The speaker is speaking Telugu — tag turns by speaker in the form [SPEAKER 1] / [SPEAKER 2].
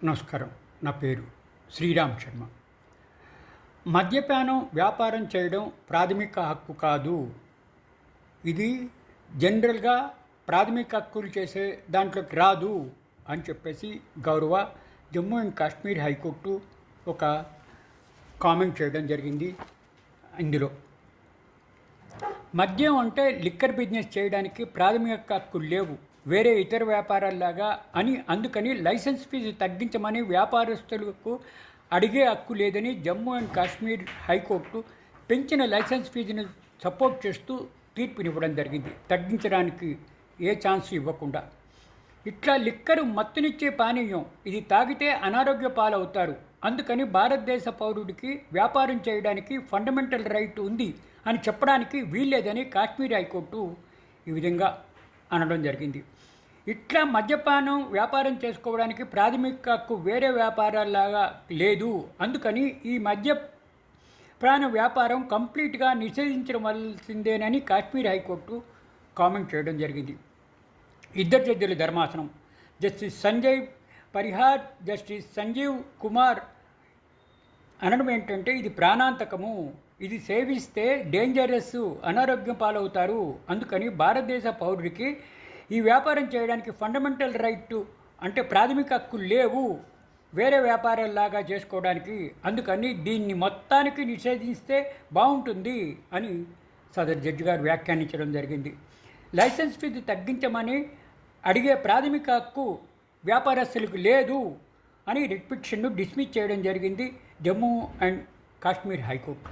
[SPEAKER 1] నమస్కారం. నా పేరు శ్రీరామ్ శర్మ. మద్యపానం వ్యాపారం చేయడం ప్రాథమిక హక్కు కాదు. ఇది జనరల్గా ప్రాథమిక హక్కులు చేసే దాంట్లోకి రాదు అని చెప్పేసి గౌరవ జమ్మూ అండ్ కాశ్మీర్ హైకోర్టు ఒక కామెంట్ చేయడం జరిగింది. ఇందులో మద్యం అంటే లిక్కర్ బిజినెస్ చేయడానికి ప్రాథమిక హక్కులు లేవు, వేరే ఇతర వ్యాపారాల్లాగా అని, అందుకని లైసెన్స్ ఫీజు తగ్గించమని వ్యాపారస్తులకు అడిగే హక్కు లేదని జమ్మూ అండ్ కాశ్మీర్ హైకోర్టు పెంచిన లైసెన్స్ ఫీజును సపోర్ట్ చేస్తూ తీర్పునివ్వడం జరిగింది. తగ్గించడానికి ఏ ఛాన్స్ ఇవ్వకుండా. ఇట్లా లిక్కరు మత్తునిచ్చే పానీయం, ఇది తాగితే అనారోగ్య పాలవుతారు, అందుకని భారతదేశ పౌరుడికి వ్యాపారం చేయడానికి ఫండమెంటల్ రైట్ ఉంది అని చెప్పడానికి వీల్లేదని కాశ్మీర్ హైకోర్టు ఈ విధంగా అనడం జరిగింది. ఇట్లా మద్యపానం వ్యాపారం చేసుకోవడానికి ప్రాథమిక హక్కు వేరే వ్యాపారాల్లాగా లేదు, అందుకని ఈ మద్యపాన వ్యాపారం కంప్లీట్గా నిషేధించవలసిందేనని కాశ్మీర్ హైకోర్టు కామెంట్ చేయడం జరిగింది. ఇద్దరు జడ్జిల ధర్మాసనం జస్టిస్ సంజయ్ పరిహార్, జస్టిస్ సంజీవ్ కుమార్ అనడం ఏంటంటే, ఇది ప్రాణాంతకము, ఇది సేవిస్తే డేంజరస్, అనారోగ్యం పాలవుతారు, అందుకని భారతదేశ పౌరుడికి ఈ వ్యాపారం చేయడానికి ఫండమెంటల్ రైట్ అంటే ప్రాథమిక హక్కులు లేవు వేరే వ్యాపారాల్లాగా చేసుకోవడానికి, అందుకని దీన్ని మొత్తానికి నిషేధిస్తే బాగుంటుంది అని సదరు జడ్జి గారు వ్యాఖ్యానించడం జరిగింది. లైసెన్స్ ఫీజు తగ్గించమని అడిగే ప్రాథమిక హక్కు వ్యాపారస్తులకు లేదు అని రిట్ పిటిషన్ను డిస్మిస్ చేయడం జరిగింది జమ్మూ అండ్ కాశ్మీర్ హైకోర్టు.